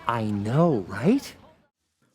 I know, right?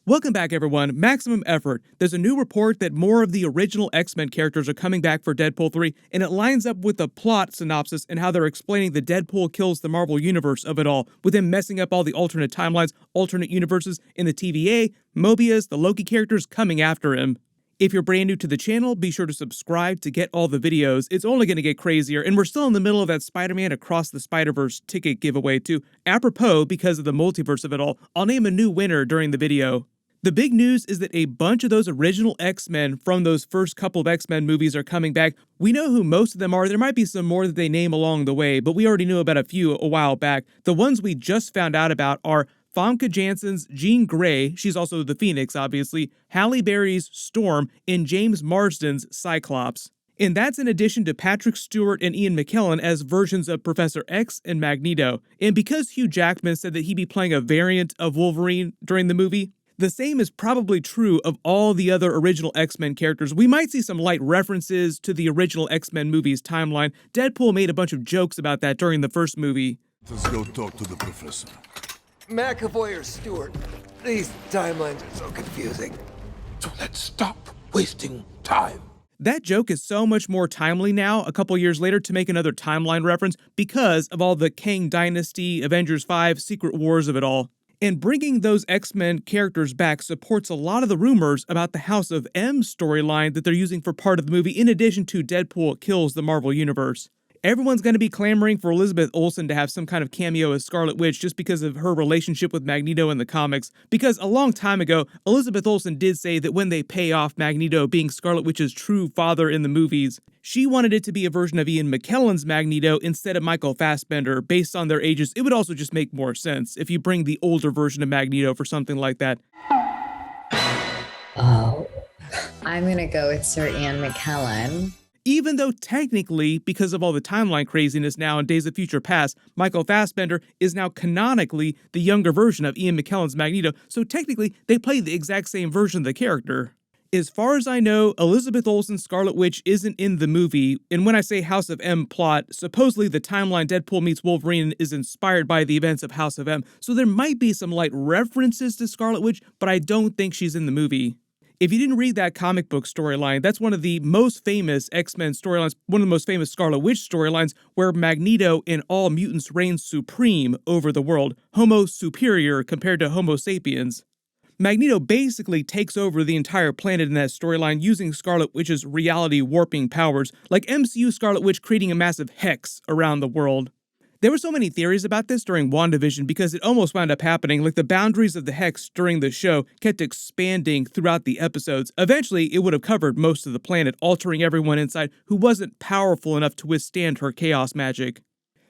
Welcome back, everyone. Maximum Effort. There's a new report that more of the original X-Men characters are coming back for Deadpool 3, and it lines up with the plot synopsis and how they're explaining the Deadpool kills the Marvel Universe of it all, with him messing up all the alternate timelines, alternate universes in the TVA, Mobius, the Loki characters coming after him. If you're brand new to the channel, be sure to subscribe to get all the videos. It's only going to get crazier, and we're still in the middle of that Spider-Man Across the Spider-Verse ticket giveaway too. Apropos, because of the multiverse of it all, I'll name a new winner during the video. The big news is that a bunch of those original X-Men from those first couple of X-Men movies are coming back. We know who most of them are. There might be some more that they name along the way, but we already knew about a few a while back. The ones we just found out about are Famke Janssen's Jean Grey, she's also the Phoenix, obviously, Halle Berry's Storm, and James Marsden's Cyclops. And that's in addition to Patrick Stewart and Ian McKellen as versions of Professor X and Magneto. And because Hugh Jackman said that he'd be playing a variant of Wolverine during the movie, the same is probably true of all the other original X-Men characters. We might see some light references to the original X-Men movie's timeline. Deadpool made a bunch of jokes about that during the first movie. Let's go talk to the professor. McAvoy or Stewart? These timelines are so confusing. So let's stop wasting time. That joke is so much more timely now, a couple years later, to make another timeline reference because of all the Kang Dynasty, Avengers 5, Secret Wars of it all. And bringing those X-Men characters back supports a lot of the rumors about the House of M storyline that they're using for part of the movie, in addition to Deadpool kills the Marvel Universe. Everyone's going to be clamoring for Elizabeth Olsen to have some kind of cameo as Scarlet Witch just because of her relationship with Magneto in the comics. Because a long time ago, Elizabeth Olsen did say that when they pay off Magneto being Scarlet Witch's true father in the movies, she wanted it to be a version of Ian McKellen's Magneto instead of Michael Fassbender. Based on their ages, it would also just make more sense if you bring the older version of Magneto for something like that. Oh, I'm gonna go with Sir Ian McKellen. Even though technically, because of all the timeline craziness now in Days of Future Past, Michael Fassbender is now canonically the younger version of Ian McKellen's Magneto, so technically they play the exact same version of the character. As far as I know, Elizabeth Olsen's Scarlet Witch isn't in the movie, and when I say House of M plot, supposedly the timeline Deadpool meets Wolverine is inspired by the events of House of M, so there might be some light references to Scarlet Witch, but I don't think she's in the movie. If you didn't read that comic book storyline, that's one of the most famous X-Men storylines, one of the most famous Scarlet Witch storylines, where Magneto and all mutants reign supreme over the world, Homo superior compared to Homo sapiens. Magneto basically takes over the entire planet in that storyline using Scarlet Witch's reality warping powers, like MCU Scarlet Witch creating a massive hex around the world. There were so many theories about this during WandaVision because it almost wound up happening, like the boundaries of the hex during the show kept expanding throughout the episodes. Eventually, it would have covered most of the planet, altering everyone inside who wasn't powerful enough to withstand her chaos magic.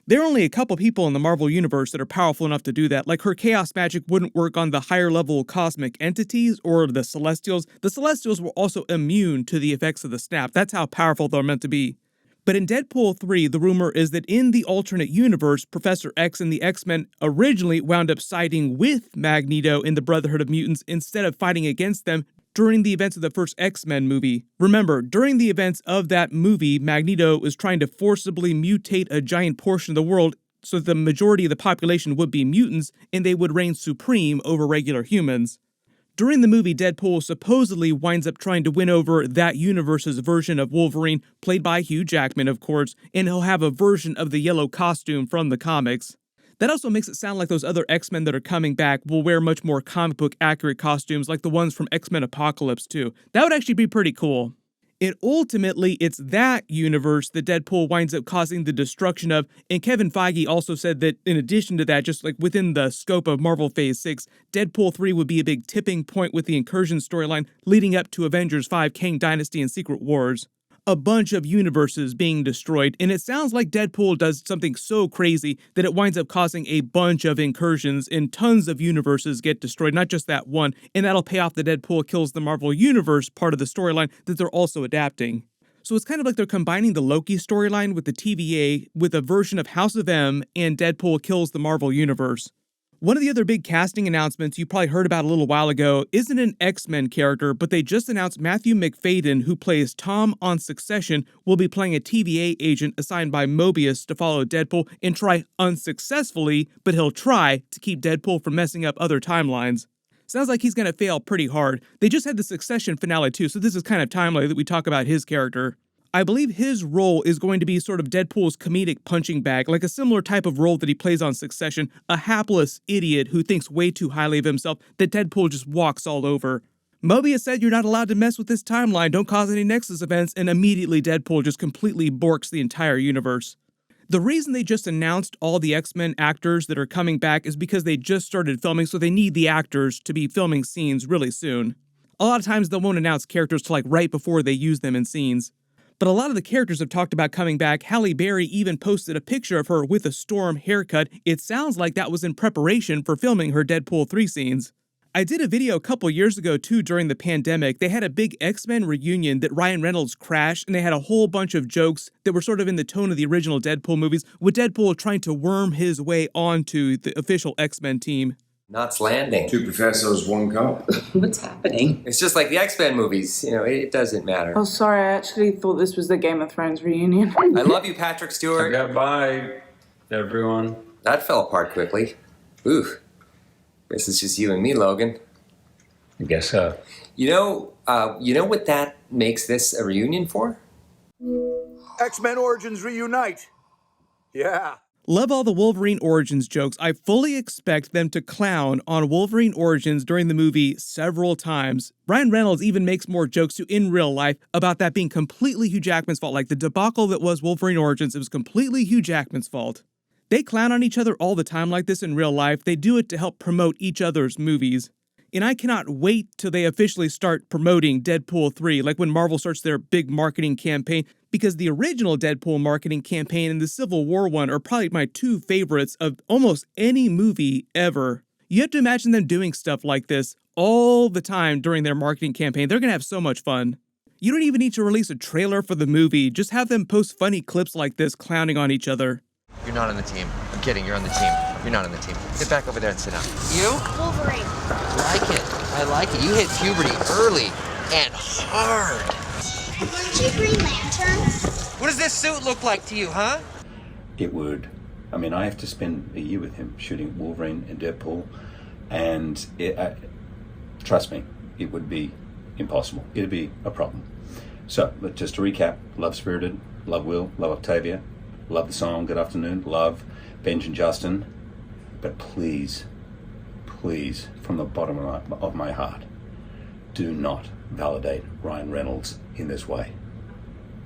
There are only a couple people in the Marvel Universe that are powerful enough to do that, like her chaos magic wouldn't work on the higher level cosmic entities or the Celestials. The Celestials were also immune to the effects of the snap. That's how powerful they're meant to be. But in Deadpool 3, the rumor is that in the alternate universe, Professor X and the X-Men originally wound up siding with Magneto in the Brotherhood of Mutants instead of fighting against them during the events of the first X-Men movie. Remember, during the events of that movie, Magneto was trying to forcibly mutate a giant portion of the world so that the majority of the population would be mutants and they would reign supreme over regular humans. During the movie, Deadpool supposedly winds up trying to win over that universe's version of Wolverine, played by Hugh Jackman, of course, and he'll have a version of the yellow costume from the comics. That also makes it sound like those other X-Men that are coming back will wear much more comic book accurate costumes like the ones from X-Men Apocalypse too. That would actually be pretty cool. And ultimately, it's that universe that Deadpool winds up causing the destruction of, and Kevin Feige also said that in addition to that, just like within the scope of Marvel Phase 6, Deadpool 3 would be a big tipping point with the Incursion storyline leading up to Avengers 5, Kang Dynasty, and Secret Wars. A bunch of universes being destroyed, and it sounds like Deadpool does something so crazy that it winds up causing a bunch of incursions and tons of universes get destroyed, not just that one, and that'll pay off the Deadpool kills the Marvel Universe part of the storyline that they're also adapting. So it's kind of like they're combining the Loki storyline with the TVA with a version of House of M and Deadpool kills the Marvel Universe. One of the other big casting announcements you probably heard about a little while ago isn't an X-Men character, but they just announced Matthew Macfadyen, who plays Tom on Succession, will be playing a TVA agent assigned by Mobius to follow Deadpool and try unsuccessfully, but he'll try to keep Deadpool from messing up other timelines. Sounds like he's going to fail pretty hard. They just had the Succession finale too, so this is kind of timely that we talk about his character. I believe his role is going to be sort of Deadpool's comedic punching bag, like a similar type of role that he plays on Succession, a hapless idiot who thinks way too highly of himself that Deadpool just walks all over. Mobius said you're not allowed to mess with this timeline, don't cause any Nexus events, and immediately Deadpool just completely borks the entire universe. The reason they just announced all the X-Men actors that are coming back is because they just started filming, so they need the actors to be filming scenes really soon. A lot of times they won't announce characters till like right before they use them in scenes. But a lot of the characters have talked about coming back. Halle Berry even posted a picture of her with a Storm haircut. It sounds like that was in preparation for filming her Deadpool 3 scenes. I did a video a couple years ago too during the pandemic. They had a big X-Men reunion that Ryan Reynolds crashed, and they had a whole bunch of jokes that were sort of in the tone of the original Deadpool movies, with Deadpool trying to worm his way onto the official X-Men team. Knots Landing. 2 professors, 1 cup. What's happening? It's just like the X-Men movies. It doesn't matter. Oh, sorry, I actually thought this was the Game of Thrones reunion. I love you, Patrick Stewart. Goodbye, everyone. That fell apart quickly. Ooh. Guess it's just you and me, Logan. I guess so. You know what that makes this a reunion for? X-Men Origins reunite. Yeah. Love all the Wolverine Origins jokes. I fully expect them to clown on Wolverine Origins during the movie several times. Ryan Reynolds even makes more jokes too in real life about that being completely Hugh Jackman's fault. Like the debacle that was Wolverine Origins, it was completely Hugh Jackman's fault. They clown on each other all the time like this in real life. They do it to help promote each other's movies. And I cannot wait till they officially start promoting Deadpool 3, like when Marvel starts their big marketing campaign, because the original Deadpool marketing campaign and the Civil War one are probably my 2 favorites of almost any movie ever. You have to imagine them doing stuff like this all the time during their marketing campaign. They're going to have so much fun. You don't even need to release a trailer for the movie. Just have them post funny clips like this clowning on each other. You're not on the team. I'm kidding, you're on the team. You're not on the team. Get back over there and sit down. You? Wolverine. I like it. You hit puberty early and hard. Weren't you Green Lantern? What does this suit look like to you, huh? It would. I mean, I have to spend a year with him shooting Wolverine and Deadpool, and trust me, it would be impossible. It'd be a problem. So, but just to recap, love Spirited, love Will, love Octavia, love the song Good Afternoon, love Benj and Justin, but please, from the bottom of my heart, do not validate Ryan Reynolds in this way.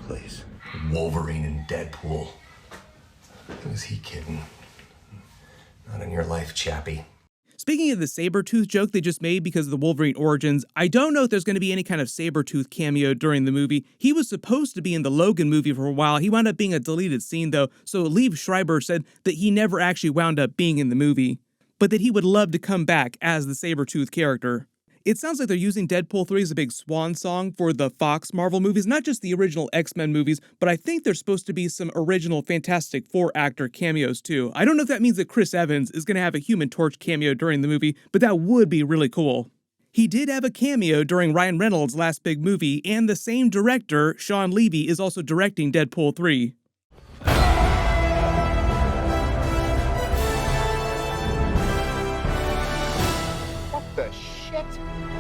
Please. Wolverine and Deadpool. Who's he kidding? Not in your life, chappie. Speaking of the Sabretooth joke they just made because of the Wolverine Origins, I don't know if there's going to be any kind of Sabretooth cameo during the movie. He was supposed to be in the Logan movie for a while. He wound up being a deleted scene, though, so Liev Schreiber said that he never actually wound up being in the movie, but that he would love to come back as the Sabretooth character. It sounds like they're using Deadpool 3 as a big swan song for the Fox Marvel movies, not just the original X-Men movies, but I think there's supposed to be some original Fantastic Four actor cameos too. I don't know if that means that Chris Evans is going to have a Human Torch cameo during the movie, but that would be really cool. He did have a cameo during Ryan Reynolds' last big movie, and the same director, Sean Levy, is also directing Deadpool 3.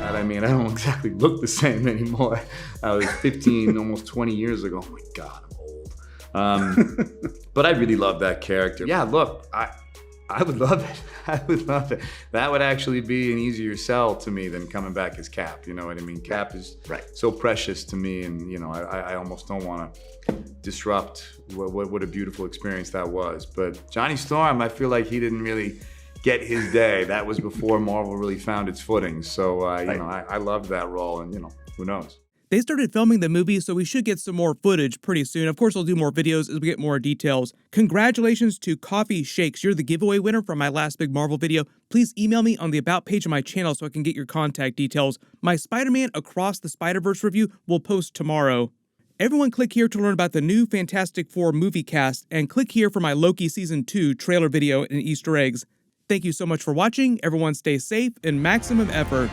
I mean, I don't exactly look the same anymore. I was 15, almost 20 years ago. Oh my God, I'm old. But I really love that character. Yeah, look, I would love it. I would love it. That would actually be an easier sell to me than coming back as Cap. You know what I mean? Cap is so precious to me, and you know, I almost don't want to disrupt what a beautiful experience that was. But Johnny Storm, I feel like he didn't really get his day. That was before Marvel really found its footing. So, you know, I loved that role, and, you know, who knows? They started filming the movie, so we should get some more footage pretty soon. Of course, I'll do more videos as we get more details. Congratulations to Coffee Shakes. You're the giveaway winner from my last big Marvel video. Please email me on the About page of my channel so I can get your contact details. My Spider-Man Across the Spider-Verse review will post tomorrow. Everyone click here to learn about the new Fantastic Four movie cast, and click here for my Loki Season 2 trailer video and Easter eggs. Thank you so much for watching. Everyone stay safe and maximum effort.